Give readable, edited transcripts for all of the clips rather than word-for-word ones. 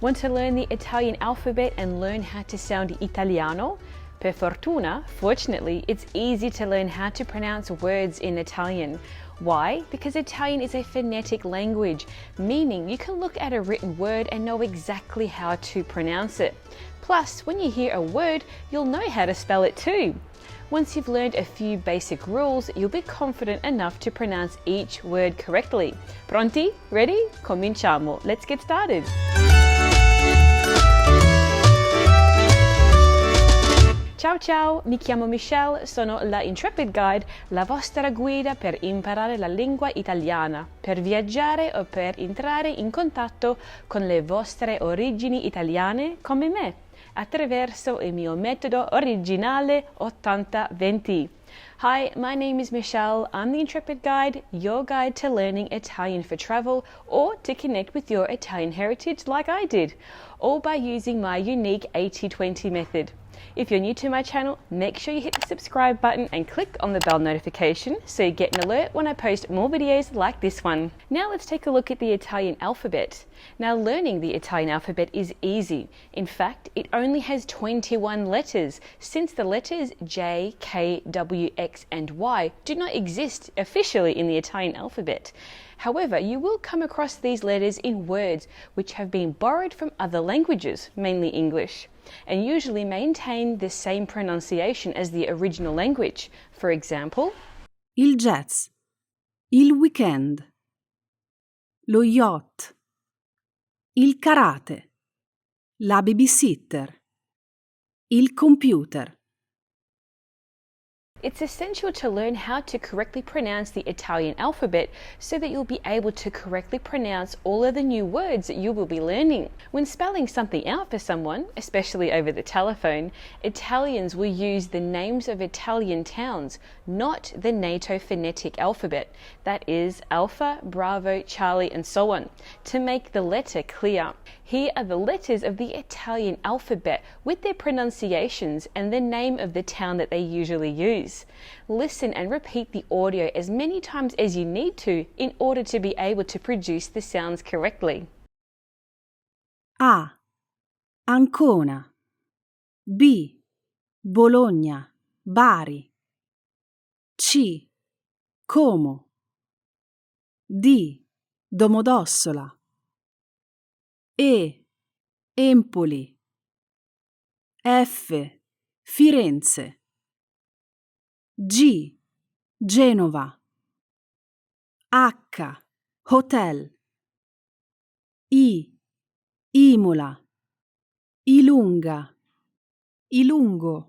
Want to learn the Italian alphabet and learn how to sound Italiano? Per fortuna, fortunately, it's easy to learn how to pronounce words in Italian. Why? Because Italian is a phonetic language, meaning you can look at a written word and know exactly how to pronounce it. Plus, when you hear a word, you'll know how to spell it too. Once you've learned a few basic rules, you'll be confident enough to pronounce each word correctly. Pronti? Ready? Cominciamo! Let's get started! Ciao ciao, mi chiamo Michelle, sono la Intrepid Guide, la vostra guida per imparare la lingua italiana, per viaggiare o per entrare in contatto con le vostre origini italiane come me, attraverso il mio metodo originale 80-20. Hi, my name is Michelle. I'm the Intrepid Guide, your guide to learning Italian for travel or to connect with your Italian heritage like I did, all by using my unique 80-20 method. If you're new to my channel, make sure you hit the subscribe button and click on the bell notification so you get an alert when I post more videos like this one. Now let's take a look at the Italian alphabet. Now learning the Italian alphabet is easy. In fact, it only has 21 letters, since the letters J, K, W, X and Y do not exist officially in the Italian alphabet. However, you will come across these letters in words which have been borrowed from other languages, mainly English, and usually maintain the same pronunciation as the original language. For example, il jazz, il weekend, lo yacht, il karate, la babysitter, il computer. It's essential to learn how to correctly pronounce the Italian alphabet so that you'll be able to correctly pronounce all of the new words that you will be learning. When spelling something out for someone, especially over the telephone, Italians will use the names of Italian towns, not the NATO phonetic alphabet, that is Alpha, Bravo, Charlie and so on, to make the letter clear. Here are the letters of the Italian alphabet with their pronunciations and the name of the town that they usually use. Listen and repeat the audio as many times as you need to in order to be able to produce the sounds correctly. A. Ancona. B. Bologna, Bari. C. Como. D. Domodossola. E. Empoli. F. Firenze. G. Genova. H. Hotel. I. Imola. Ilunga. Ilungo.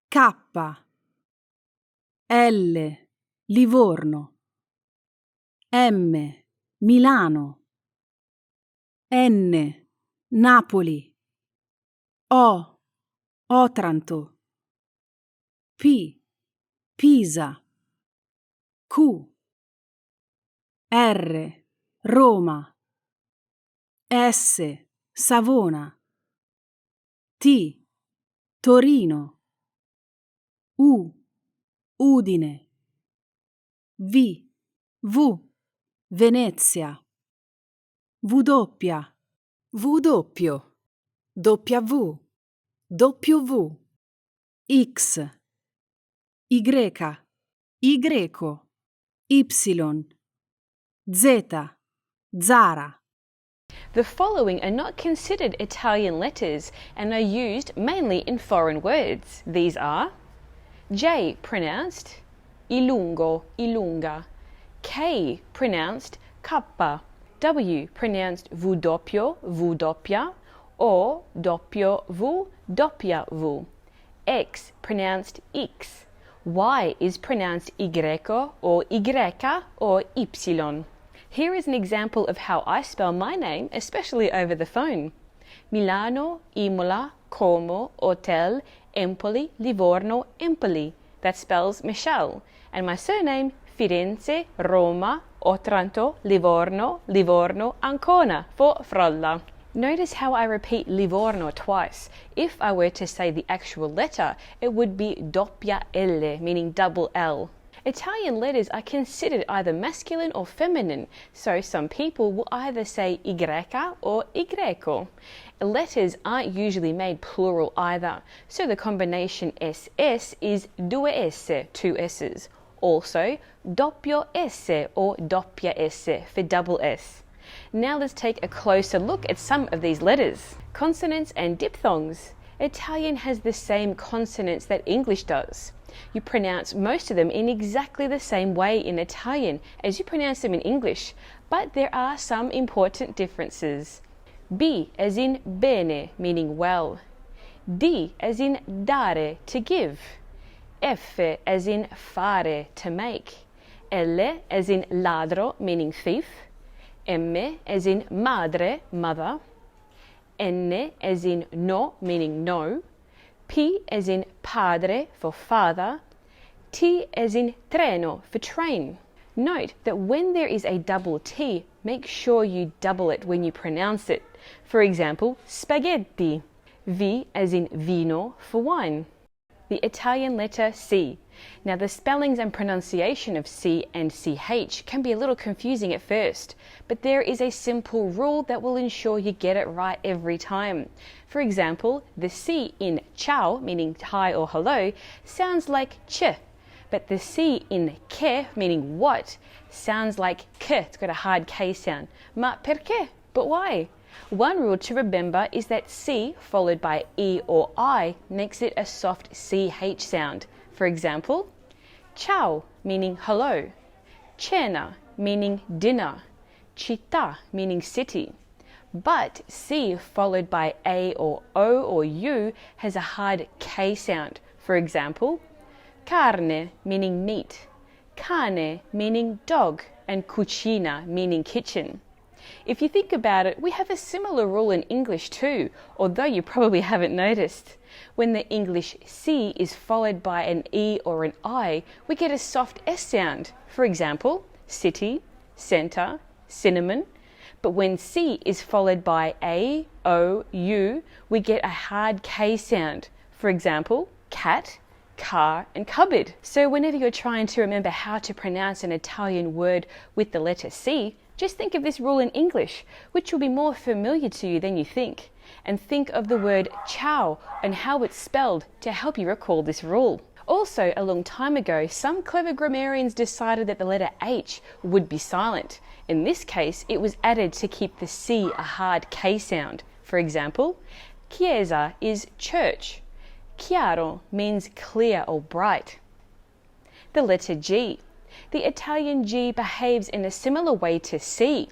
K. L. Livorno. M. Milano. N. Napoli. O. Otranto. P. Pisa. Q. R. Roma. S. Savona. T. Torino. U. Udine. V. Venezia. W. W. X. Y. Y. Z. Zara. The following are not considered Italian letters and are used mainly in foreign words. These are J pronounced ilungo, ilunga, K pronounced kappa, W pronounced V doppio, V doppia, O doppio V, doppia V, X pronounced X, Y is pronounced Y or Y or Y. Here is an example of how I spell my name, especially over the phone. Milano, Imola, Como, Hotel, Empoli, Livorno, Empoli. That spells Michelle. And my surname, Firenze, Roma, Otranto, Livorno, Livorno, Ancona, for Frolla. Notice how I repeat Livorno twice. If I were to say the actual letter, it would be doppia L, meaning double L. Italian letters are considered either masculine or feminine, so some people will either say y or y. Letters aren't usually made plural either, so the combination SS is due S, two S's. Also, doppio S or doppia S for double S. Now let's take a closer look at some of these letters. Consonants and diphthongs. Italian has the same consonants that English does. You pronounce most of them in exactly the same way in Italian as you pronounce them in English, but there are some important differences. B as in bene, meaning well. D as in dare, to give. F as in fare, to make. L as in ladro, meaning thief. M as in madre, mother. N as in no, meaning no. P as in padre, for father. T as in treno, for train. Note that when there is a double T, make sure you double it when you pronounce it. For example, spaghetti. V as in vino, for wine. The Italian letter C. Now the spellings and pronunciation of C and CH can be a little confusing at first, but there is a simple rule that will ensure you get it right every time. For example, the C in ciao, meaning hi or hello, sounds like ch, but the C in che, meaning what, sounds like k. It's got a hard K sound. Ma perché? But why? One rule to remember is that C followed by E or I makes it a soft CH sound. For example, ciao meaning hello, cena meaning dinner, città meaning city. But C followed by A or O or U has a hard K sound. For example, carne meaning meat, cane meaning dog, and cucina meaning kitchen. If you think about it, we have a similar rule in English too, although you probably haven't noticed. When the English C is followed by an E or an I, we get a soft S sound. For example, city, centre, cinnamon. But when C is followed by A, O, U, we get a hard K sound. For example, cat, car, and cupboard. So whenever you're trying to remember how to pronounce an Italian word with the letter C, just think of this rule in English, which will be more familiar to you than you think. And think of the word ciao and how it's spelled to help you recall this rule. Also, a long time ago, some clever grammarians decided that the letter H would be silent. In this case, it was added to keep the C a hard K sound. For example, chiesa is church. Chiaro means clear or bright. The letter G. The Italian G behaves in a similar way to C.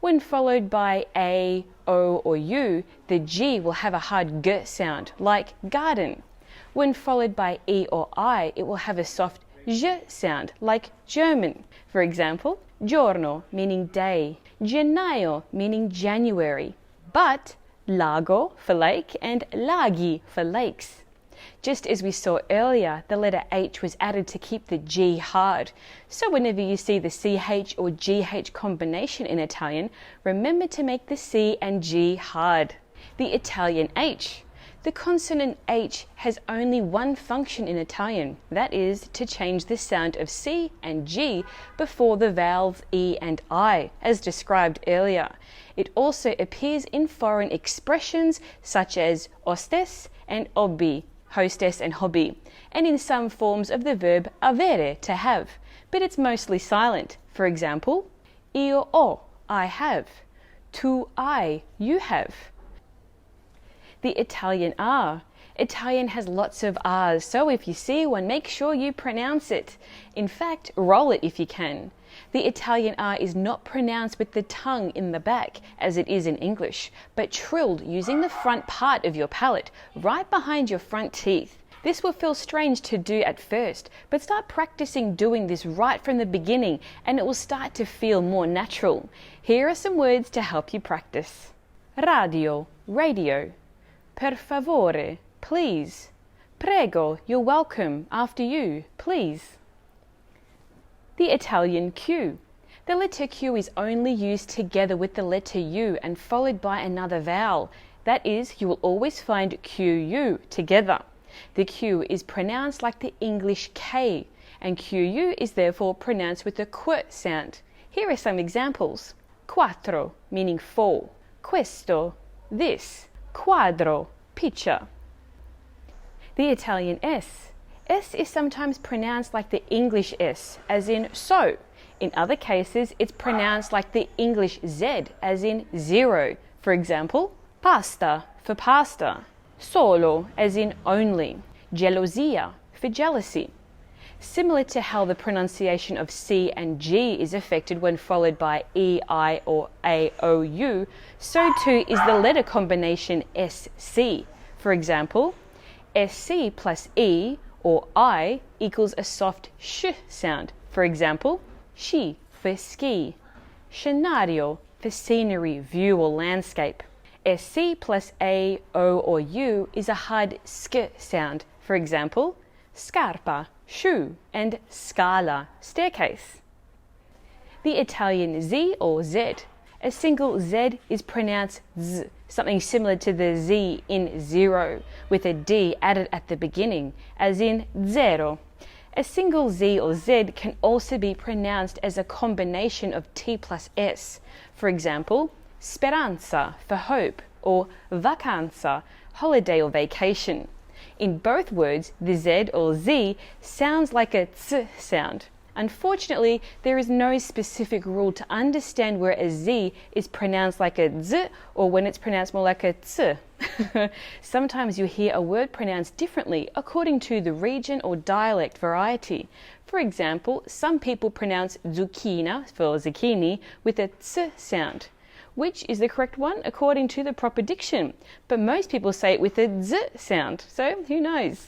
When followed by A, O, or U, the G will have a hard G sound, like garden. When followed by E or I, it will have a soft J sound, like German. For example, giorno, meaning day, gennaio, meaning January, but lago for lake and laghi for lakes. Just as we saw earlier, the letter H was added to keep the G hard. So whenever you see the CH or GH combination in Italian, remember to make the C and G hard. The Italian H. The consonant H has only one function in Italian, that is to change the sound of C and G before the vowels E and I, as described earlier. It also appears in foreign expressions such as hostess and hobby, hostess and hobby, and in some forms of the verb avere, to have, but it's mostly silent. For example, io ho, I have, tu hai, you have. The Italian R. Italian has lots of R's, so if you see one, make sure you pronounce it. In fact, roll it if you can. The Italian R is not pronounced with the tongue in the back, as it is in English, but trilled using the front part of your palate, right behind your front teeth. This will feel strange to do at first, but start practicing doing this right from the beginning, and it will start to feel more natural. Here are some words to help you practice. Radio, radio. Per favore, please. Prego, you're welcome, after you, please. The Italian Q. The letter Q is only used together with the letter U and followed by another vowel. That is, you will always find QU together. The Q is pronounced like the English K, and QU is therefore pronounced with the qu sound. Here are some examples. Quattro, meaning four. Questo, this. Quadro, picture. The Italian S. S is sometimes pronounced like the English S, as in so. In other cases, it's pronounced like the English Z, as in zero. For example, pasta for pasta. Solo, as in only. Gelosia, for jealousy. Similar to how the pronunciation of C and G is affected when followed by E, I, or A, O, U, so too is the letter combination SC. For example, SC plus E or I equals a soft sh sound. For example, sci for ski, scenario for scenery, view, or landscape. SC plus A, O, or U is a hard sk sound. For example, scarpa, shoe, and scala, staircase. The Italian Z or Z. A single Z is pronounced Z, something similar to the Z in zero, with a D added at the beginning, as in zero. A single Z or Z can also be pronounced as a combination of T plus S. For example, speranza for hope, or vacanza, holiday or vacation. In both words, the Z or Z sounds like a ts sound. Unfortunately, there is no specific rule to understand where a Z is pronounced like a Z or when it's pronounced more like a ts. Sometimes you hear a word pronounced differently according to the region or dialect variety. For example, some people pronounce zucchina for zucchini with a ts sound, which is the correct one according to the proper diction. But most people say it with a z sound, so who knows?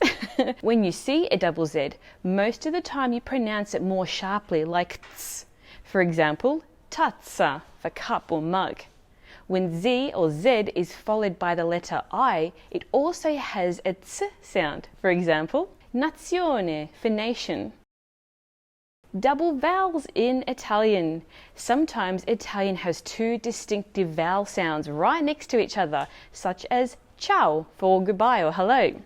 When you see a double Z, most of the time you pronounce it more sharply, like ts. For example, tazza for cup or mug. When Z or Z is followed by the letter I, it also has a ts sound. For example, nazione for nation. Double vowels in Italian. Sometimes Italian has two distinctive vowel sounds right next to each other, such as ciao for goodbye or hello.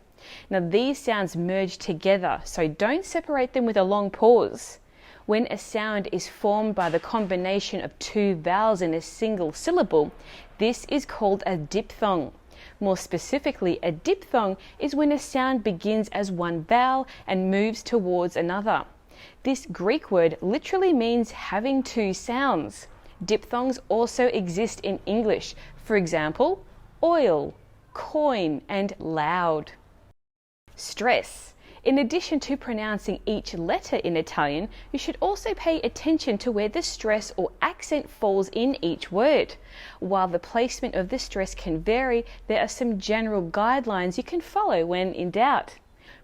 Now these sounds merge together, so don't separate them with a long pause. When a sound is formed by the combination of two vowels in a single syllable, this is called a diphthong. More specifically, a diphthong is when a sound begins as one vowel and moves towards another. This Greek word literally means having two sounds. Diphthongs also exist in English. For example, oil, coin, and loud. Stress. In addition to pronouncing each letter in Italian, you should also pay attention to where the stress or accent falls in each word. While the placement of the stress can vary, there are some general guidelines you can follow when in doubt.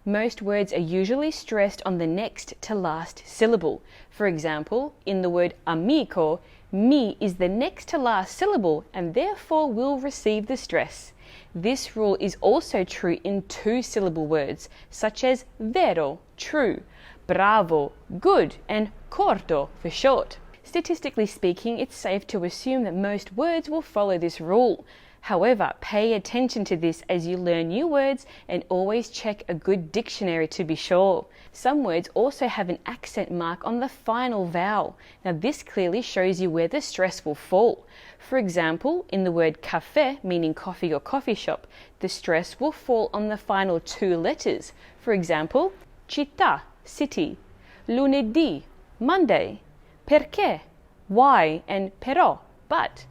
Most words are usually stressed on the next to last syllable. For example, in the word amico, mi is the next to last syllable and therefore will receive the stress. This rule is also true in two-syllable words, such as vero, true, bravo, good, and corto for short. Statistically speaking, it's safe to assume that most words will follow this rule. However, pay attention to this as you learn new words and always check a good dictionary to be sure. Some words also have an accent mark on the final vowel. Now this clearly shows you where the stress will fall. For example, in the word café, meaning coffee or coffee shop, the stress will fall on the final two letters. For example, città, city, lunedì, Monday, perché, why, and però, but.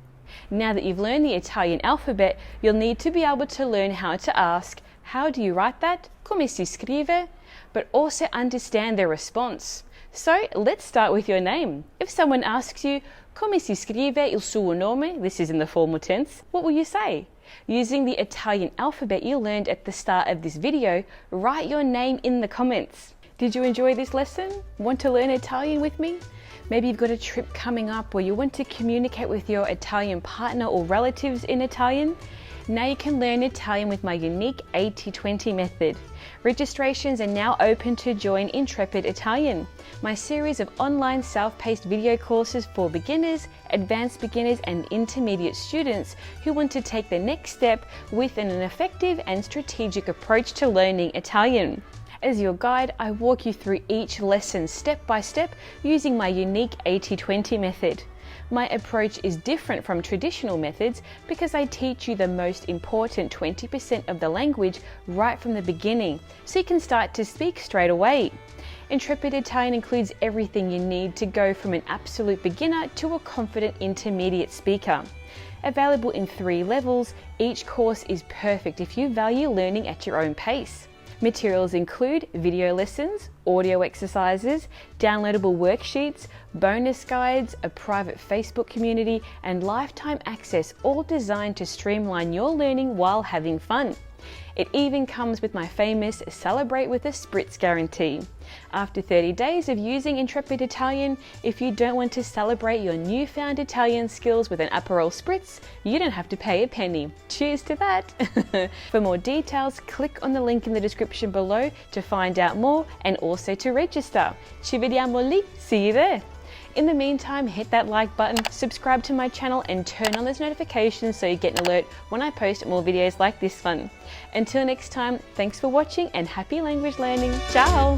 Now that you've learned the Italian alphabet, you'll need to be able to learn how to ask, how do you write that? Come si scrive? But also understand their response. So let's start with your name. If someone asks you, come si scrive il suo nome? This is in the formal tense. What will you say? Using the Italian alphabet you learned at the start of this video, write your name in the comments. Did you enjoy this lesson? Want to learn Italian with me? Maybe you've got a trip coming up or you want to communicate with your Italian partner or relatives in Italian? Now you can learn Italian with my unique 80-20 method. Registrations are now open to join Intrepid Italian, my series of online self-paced video courses for beginners, advanced beginners and intermediate students who want to take the next step with an effective and strategic approach to learning Italian. As your guide, I walk you through each lesson step by step using my unique 80-20 method. My approach is different from traditional methods because I teach you the most important 20% of the language right from the beginning, so you can start to speak straight away. Intrepid Italian includes everything you need to go from an absolute beginner to a confident intermediate speaker. Available in 3 levels, each course is perfect if you value learning at your own pace. Materials include video lessons, audio exercises, downloadable worksheets, bonus guides, a private Facebook community, and lifetime access, all designed to streamline your learning while having fun. It even comes with my famous Celebrate with a Spritz guarantee. After 30 days of using Intrepid Italian, if you don't want to celebrate your newfound Italian skills with an Aperol Spritz, you don't have to pay a penny. Cheers to that! For more details, click on the link in the description below to find out more and also to register. Ci vediamo lì, see you there! In the meantime, hit that like button, subscribe to my channel and turn on those notifications so you get an alert when I post more videos like this one. Until next time, thanks for watching and happy language learning. Ciao!